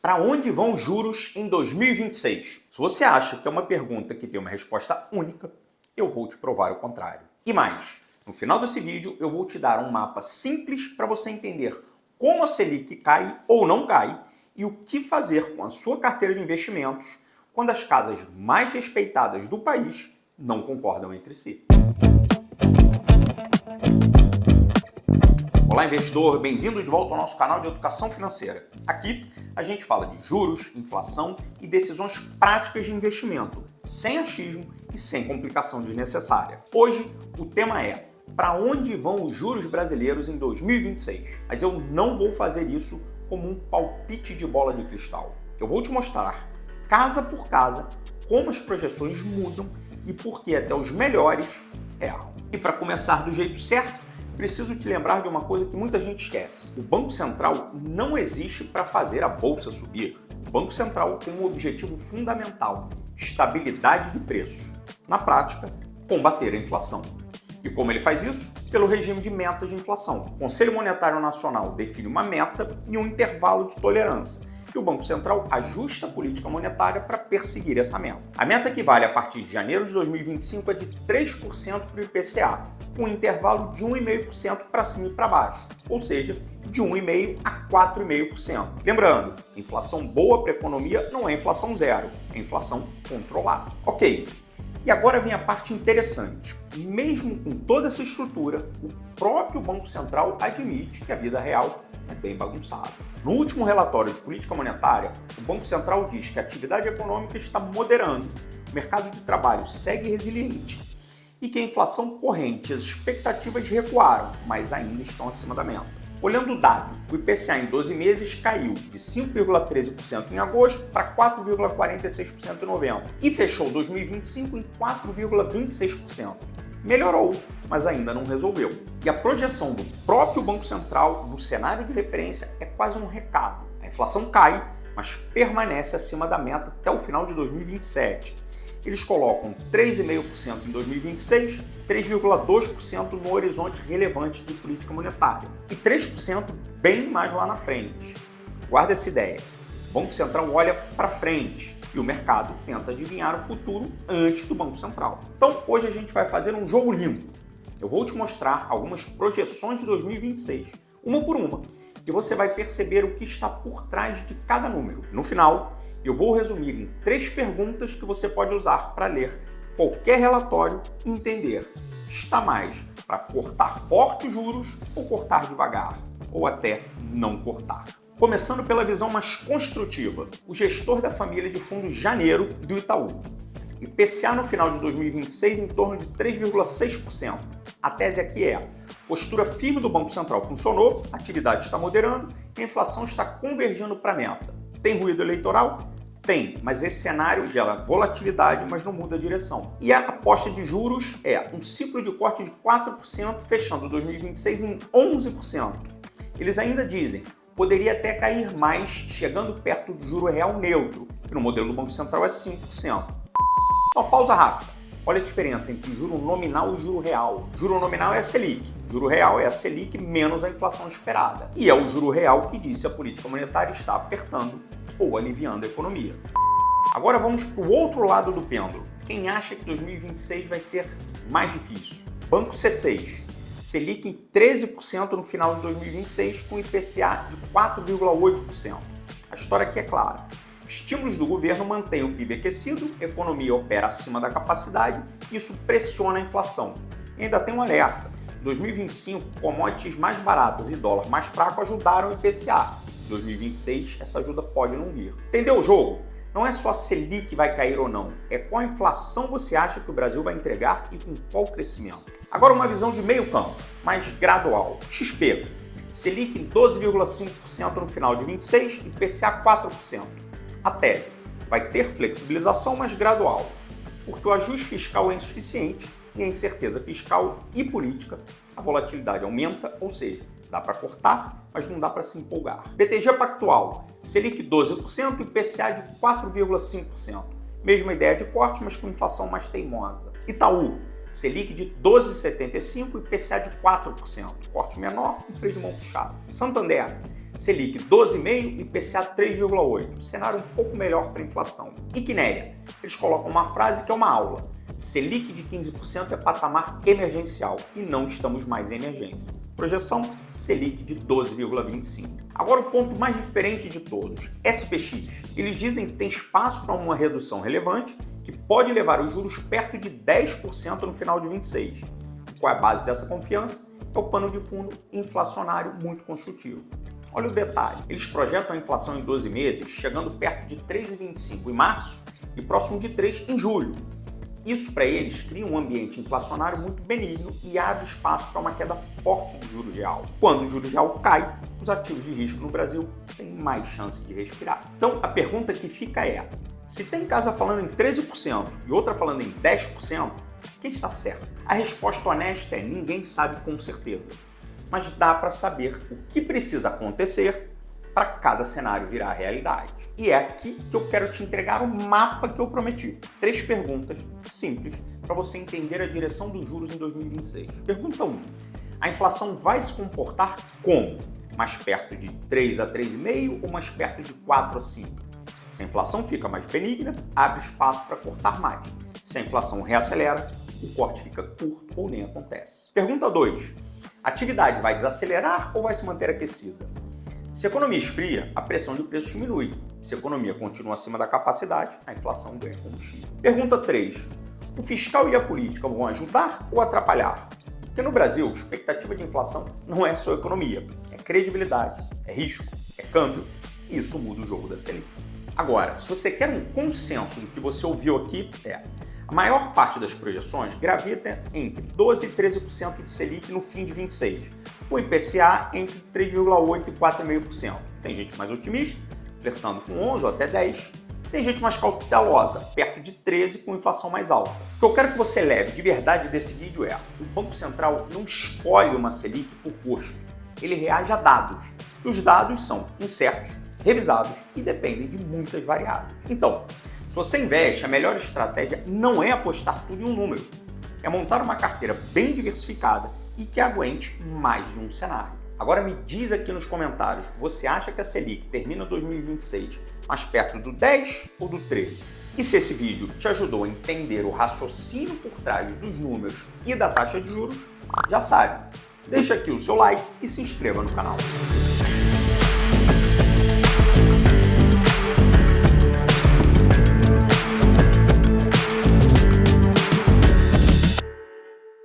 Para onde vão os juros em 2026? Se você acha que é uma pergunta que tem uma resposta única, eu vou te provar o contrário. E mais, no final desse vídeo eu vou te dar um mapa simples para você entender como a Selic cai ou não cai e o que fazer com a sua carteira de investimentos quando as casas mais respeitadas do país não concordam entre si. Olá, investidor! Bem-vindo de volta ao nosso canal de educação financeira. Aqui a gente fala de juros, inflação e decisões práticas de investimento, sem achismo e sem complicação desnecessária. Hoje o tema é: para onde vão os juros brasileiros em 2026? Mas eu não vou fazer isso como um palpite de bola de cristal. Eu vou te mostrar, casa por casa, como as projeções mudam e por que até os melhores erram. E para começar do jeito certo, preciso te lembrar de uma coisa que muita gente esquece. O Banco Central não existe para fazer a bolsa subir. O Banco Central tem um objetivo fundamental: estabilidade de preços. Na prática, combater a inflação. E como ele faz isso? Pelo regime de metas de inflação. O Conselho Monetário Nacional define uma meta e um intervalo de tolerância. E o Banco Central ajusta a política monetária para perseguir essa meta. A meta que vale a partir de janeiro de 2025 é de 3% para o IPCA, com um intervalo de 1,5% para cima e para baixo, ou seja, de 1,5% a 4,5%. Lembrando, inflação boa para a economia não é inflação zero, é inflação controlada. Ok, e agora vem a parte interessante. Mesmo com toda essa estrutura, o próprio Banco Central admite que a vida real é bem bagunçada. No último relatório de política monetária, o Banco Central diz que a atividade econômica está moderando, o mercado de trabalho segue resiliente e que a inflação corrente e as expectativas recuaram, mas ainda estão acima da meta. Olhando o dado, o IPCA em 12 meses caiu de 5,13% em agosto para 4,46% em novembro e fechou 2025 em 4,26%. Melhorou, mas ainda não resolveu. E a projeção do próprio Banco Central no cenário de referência é quase um recado. A inflação cai, mas permanece acima da meta até o final de 2027. Eles colocam 3,5% em 2026, 3,2% no horizonte relevante de política monetária e 3% bem mais lá na frente. Guarda essa ideia. O Banco Central olha para frente e o mercado tenta adivinhar o futuro antes do Banco Central. Então, hoje a gente vai fazer um jogo limpo. Eu vou te mostrar algumas projeções de 2026, uma por uma, e você vai perceber o que está por trás de cada número. No final, eu vou resumir em 3 perguntas que você pode usar para ler qualquer relatório e entender: está mais para cortar forte os juros ou cortar devagar, ou até não cortar. Começando pela visão mais construtiva, o gestor da família de fundos Janeiro do Itaú. IPCA no final de 2026 em torno de 3,6%. A tese aqui é: postura firme do Banco Central funcionou, a atividade está moderando e a inflação está convergindo para a meta. Tem ruído eleitoral? Tem, mas esse cenário gera volatilidade, mas não muda a direção. E a aposta de juros é um ciclo de corte de 4%, fechando 2026 em 11%. Eles ainda dizem: poderia até cair mais, chegando perto do juro real neutro, que no modelo do Banco Central é 5%. Uma pausa rápida. Olha a diferença entre juro nominal e juro real. Juro nominal é a Selic. Juro real é a Selic menos a inflação esperada. E é o juro real que diz se a política monetária está apertando ou aliviando a economia. Agora vamos para o outro lado do pêndulo. Quem acha que 2026 vai ser mais difícil? Banco C6. Selic em 13% no final de 2026 com IPCA de 4,8%. A história aqui é clara. Estímulos do governo mantêm o PIB aquecido, a economia opera acima da capacidade, isso pressiona a inflação. E ainda tem um alerta: em 2025, commodities mais baratas e dólar mais fraco ajudaram o IPCA. Em 2026, essa ajuda pode não vir. Entendeu o jogo? Não é só a Selic que vai cair ou não, é qual inflação você acha que o Brasil vai entregar e com qual crescimento. Agora uma visão de meio campo, mais gradual. XP. Selic em 12,5% no final de 26 e IPCA 4%. A tese: vai ter flexibilização, mas gradual, porque o ajuste fiscal é insuficiente e a incerteza fiscal e política, a volatilidade aumenta, ou seja, dá para cortar, mas não dá para se empolgar. BTG Pactual, Selic 12% e IPCA de 4,5%. Mesma ideia de corte, mas com inflação mais teimosa. Itaú, Selic de 12,75% e IPCA de 4%. Corte menor, um freio de mão puxado. Santander, Selic 12,5% e IPCA 3,8%. Cenário um pouco melhor para a inflação. E Quinéia, eles colocam uma frase que é uma aula. Selic de 15% é patamar emergencial e não estamos mais em emergência. Projeção, Selic de 12,25%. Agora o ponto mais diferente de todos, SPX. Eles dizem que tem espaço para uma redução relevante que pode levar os juros perto de 10% no final de 26. E qual é a base dessa confiança? É o pano de fundo inflacionário muito construtivo. Olha o detalhe, eles projetam a inflação em 12 meses chegando perto de 3,25% em março e próximo de 3% em julho. Isso para eles cria um ambiente inflacionário muito benigno e abre espaço para uma queda forte do juro real. Quando o juro real cai, os ativos de risco no Brasil têm mais chance de respirar. Então a pergunta que fica é, se tem casa falando em 13% e outra falando em 10%, quem está certo? A resposta honesta é ninguém sabe com certeza, mas dá para saber o que precisa acontecer para cada cenário virar realidade. E é aqui que eu quero te entregar o mapa que eu prometi. 3 perguntas simples para você entender a direção dos juros em 2026. Pergunta 1. A inflação vai se comportar como? Mais perto de 3 a 3,5 ou mais perto de 4 a 5? Se a inflação fica mais benigna, abre espaço para cortar mais. Se a inflação reacelera, o corte fica curto ou nem acontece. Pergunta 2. A atividade vai desacelerar ou vai se manter aquecida? Se a economia esfria, a pressão de preços diminui. Se a economia continua acima da capacidade, a inflação ganha combustível. Pergunta 3. O fiscal e a política vão ajudar ou atrapalhar? Porque no Brasil, a expectativa de inflação não é só economia, é credibilidade, é risco, é câmbio, e isso muda o jogo da Selic. Agora, se você quer um consenso do que você ouviu aqui, a maior parte das projeções gravita entre 12% e 13% de Selic no fim de 26, o IPCA entre 3,8% e 4,5%. Tem gente mais otimista, flertando com 11% ou até 10%. Tem gente mais cautelosa, perto de 13% com inflação mais alta. O que eu quero que você leve de verdade desse vídeo é: o Banco Central não escolhe uma Selic por gosto. Ele reage a dados. E os dados são incertos, revisados e dependem de muitas variáveis. Então, se você investe, a melhor estratégia não é apostar tudo em um número. É montar uma carteira bem diversificada e que aguente mais de um cenário. Agora me diz aqui nos comentários, você acha que a Selic termina 2026 mais perto do 10 ou do 13? E se esse vídeo te ajudou a entender o raciocínio por trás dos números e da taxa de juros, já sabe, deixa aqui o seu like e se inscreva no canal.